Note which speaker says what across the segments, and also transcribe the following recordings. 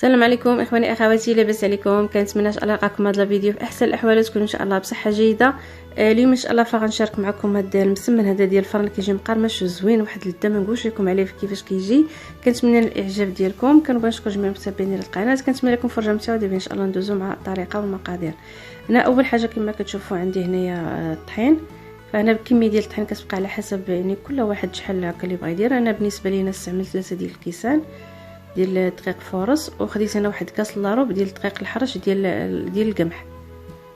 Speaker 1: السلام عليكم اخواني اخواتي، لاباس عليكم؟ كنتمنى ان شاء الله نلقاكم هذا الفيديو في احسن الاحوال، تكونوا ان شاء الله بصحه جيده. اليوم ان شاء الله فغنشارك معكم هذا المسمن هذا ديال الفرن، كيجي مقرمش وزوين واحد اللذه ما نقولش لكم عليه كيفاش كيجي. كنتمنى الاعجاب ديالكم، كنبغي نشكر جميع المتابعين ديال القناه، كنتمنى لكم فرجه ممتعه. دابا ان شاء الله ندوزو مع الطريقه والمقادير. هنا اول حاجه كما كتشوفوا عندي هنايا الطحين، فانا بكميه ديال الطحين كتبقى على حسب يعني كل واحد شحال هكا اللي بغى يدير. انا بالنسبه لي استعملت 3 ديال الكيسان ديال الدقيق فورس، وخديت انا واحد كاس لاروب ديال الدقيق الحرش ديال القمح،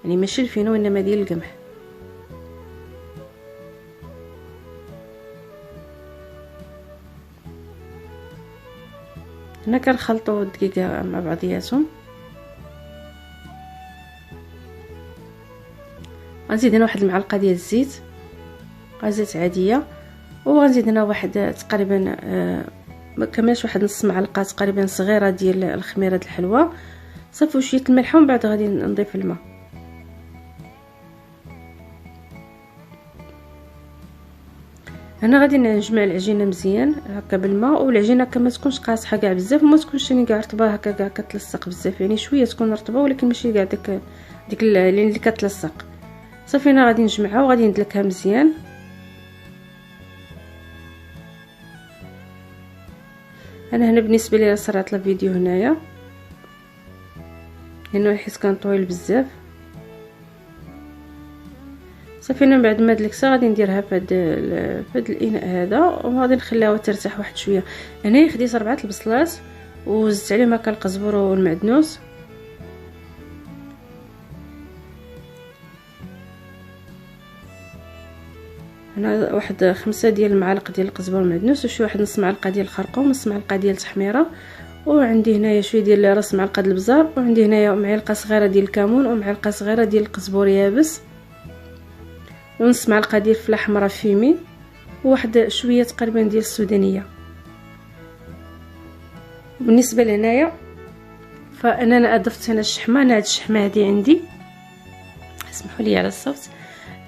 Speaker 1: يعني ماشي الفينو انما ديال القمح. هنا كنخلطوا الدقيقه مع بعضياتهم. غنزيد هنا واحد المعلقه ديال الزيت، زيت عاديه، وغنزيد هنا واحد تقريبا ما كملش واحد نص معلقه تقريبا صغيره ديال الخميره د الحلوى، صافي وشويه الملح، ومن بعد غادي نضيف الماء. هنا غادي نجمع العجينه مزيان هكا بالماء، والعجينه كما تكونش قاصحه كاع بزاف وما تكونش يعني كاع رطبه هكا كاع كتلصق بزاف، يعني شويه تكون رطبه ولكن ماشي كاع ديك اللي كتلصق. صافي هنا غادي نجمعها وغادي ندلكها مزيان. انا هنا بالنسبه لي سرعت الفيديو هنايا لانه حيت كان طويل بزاف. صافي من بعد ما دلكتها غادي نديرها في هاد الاناء هذا، وغادي نخليها ترتاح واحد شويه. هنايا خديت 4 البصلات وزدت عليهم هكا القزبر والمعدنوس. هنا واحد 5 ديال المعالق ديال القزبر والمعدنوس، وشي واحد نص معلقه ديال الخرقوم، نص معلقه ديال التحميره، وعندي هنايا شويه ديال راس معلقه ديال البزار، وعندي هنايا معلقه صغيره ديال الكمون، ومعلقه صغيره ديال القزبور يابس، ونص معلقه ديال الفلفل حمراء فيمي، وواحد شويه تقريبا ديال السودانيه. بالنسبه لهنايا فانا اضفت هنا الشحمه. انا هاد الشحمه هادي عندي، اسمحوا لي على الصوت.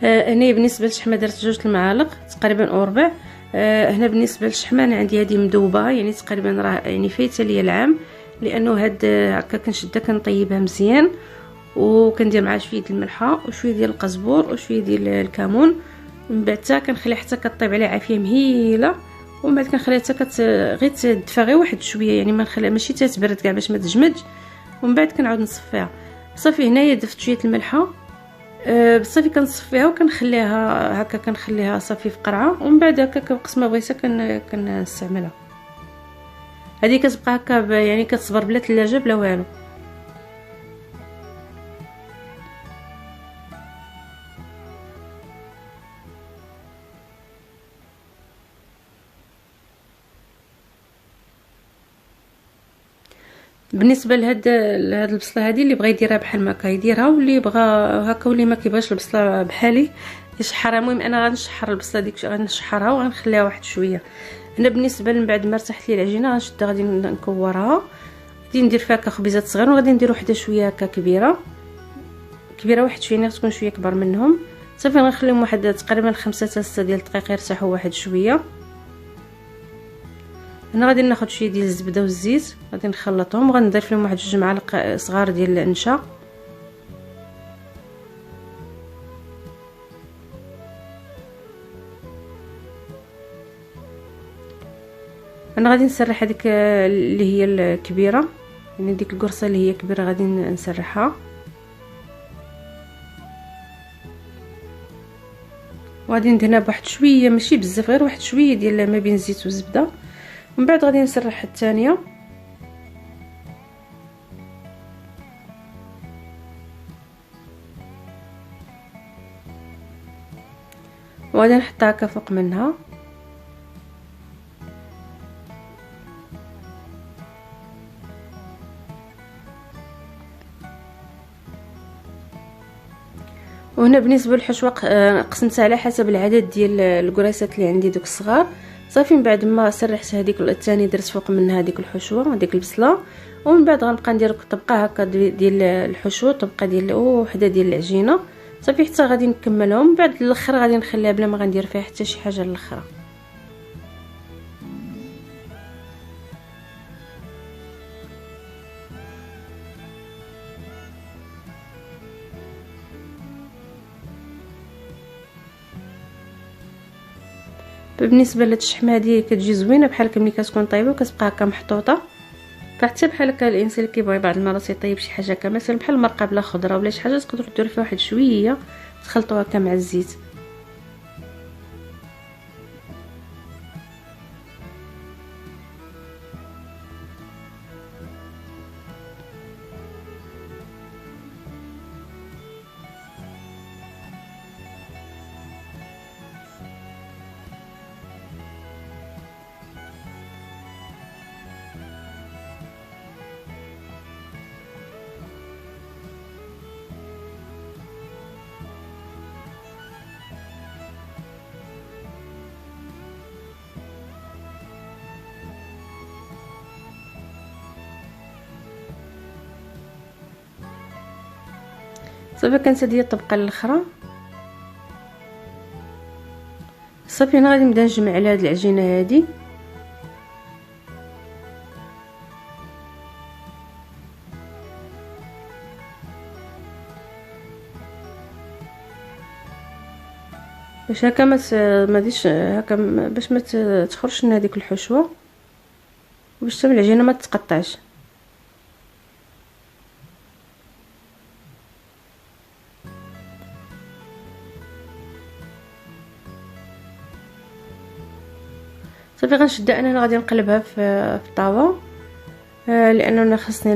Speaker 1: هنا بالنسبه للشحمه درت 2 المعالق تقريبا وربع. هنا بالنسبه للشحمه انا عندي هذه مذوبه، يعني تقريبا راه يعني فايته ليا العام، لانه هاد هكا كنشدها كنطيبها مزيان، وكندير معها شويه ديال الملحه وشويه ديال القزبور وشويه ديال الكمون. من بعد حتى كنخليها حتى كطيب عليها عافيه مهيله، ومن بعد كنخليها حتى غير تدفى غير واحد شويه، يعني ما نخليها ماشي تتبرد كاع باش ما تجمد، ومن بعد كنعاود نصفيها. صافي هنايا درت شويه الملحه، صافي كنصفيها وكنخليها هكا، كنخليها صافي في قرعه، ومن بعد هكا وقت ما بغيتها كنستعملها. هذه كتبقى هكا يعني كتصبر بلا ثلاجه بلا والو. بالنسبه لهاد البصله هذه، اللي بغى يديرها بحال ما كيديرها، واللي بغى هكا واللي ما كيبغيش البصله بحالي يشحرها. المهم انا غنشحر البصله ديك، غنشحرها وغنخليها واحد شويه. هنا بالنسبه من بعد ما ارتاحت لي العجينه غنشدها غادي نكورها، غادي ندير فيها هكا خبيزات صغيره، وغادي ندير وحده شويه هكا كبيره واحد شويه تكون شويه كبر منهم. صافي غنخليهم واحد تقريبا 5 حتى 6 ديال الدقائق يرتاحوا واحد شويه. هنا غادي ناخذ شويه ديال الزبده والزيت، غادي نخلطهم، وغنضيف لهم واحد 2 معالق صغار ديال النشا. انا غادي نسرح هذيك اللي هي الكبيره، يعني ديك القرصه اللي هي كبيره غادي نسرحها، وغادي ندهنها بواحد شويه ماشي بزاف، غير واحد شويه ديال ما بين الزيت والزبده. ومن بعد غادي نسرح الثانيه، وغادي نحطها هكا فوق منها. وهنا بالنسبه للحشوه قسمتها على حسب العدد ديال الكريسات اللي عندي دوك الصغار. صافي من بعد ما سرحت هذيك الثاني درت فوق منها هذيك الحشوه هذيك البصله، ومن بعد غنبقى ندير طبقه هكا ديال الحشوه، طبقه ديال وحده ديال العجينه. صافي حتى غادي نكملهم، بعد الاخر غادي نخليها بلا ما غندير فيها حتى شي حاجه الاخرى. بالنسبه لهاد الشحمه هادي كتجي زوينه بحال ملي كتكون طايبه وكتبقى هكا محطوطه. فحتى بحال هكا الانسان اللي كيبغي بعض المرات يطيب شي حاجه هكا مثلا بحال المرقه بلا خضره ولا شي حاجه، تقدروا ديروا فيها واحد شويه تخلطوها هكا مع الزيت. صافي كنت هي الطبقه الاخرى. صافي انا غادي نبدا نجمع على هاد العجينه هادي. باش هكا ما ديش هكا باش ما تخرجش لنا هذيك الحشوه وباش حتى العجينه ما تتقطعش. صافي غنشدها انا غادي نقلبها في الطاوه، لانه انا خاصني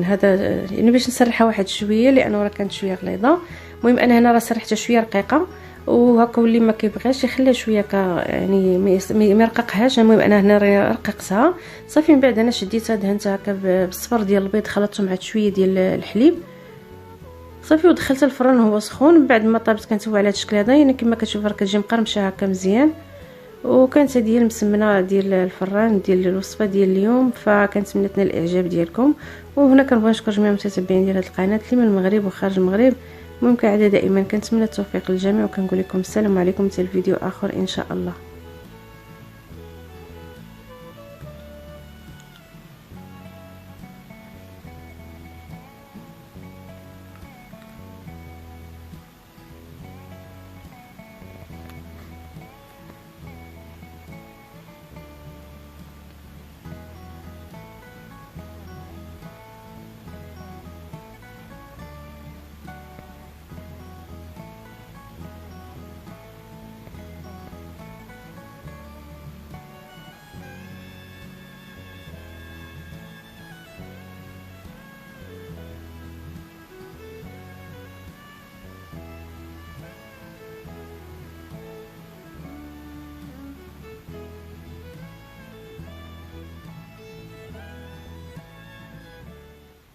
Speaker 1: هذا يعني باش نسرحها واحد شويه لانه راه كانت شويه غليظه. المهم انا هنا راه سرحتها شويه رقيقه وهكا، واللي ما كيبغيش يخليها شويه يعني ما يرققهاش. المهم انا هنا رققتها صافي. من بعد انا شديتها دهنتها هكا بالصفر ديال البيض، خلطته مع شويه ديال الحليب صافي ودخلتها الفران وهو سخون. من بعد ما طابت كنسوي على هذا الشكل هذا، يعني كما كتشوف راه كتجي مقرمشه هكا مزيان. وكانت هذه المسمنه ديال الفران ديال الوصفه ديال اليوم، فكنتمنى الاعجاب ديالكم. وهنا كنبغي نشكر جميع المتتبعين ديال هذه القناه اللي من المغرب وخارج المغرب. المهم كالعاده دائما كنتمنى التوفيق للجميع، وكنقول لكم السلام عليكم حتى الفيديو اخر ان شاء الله.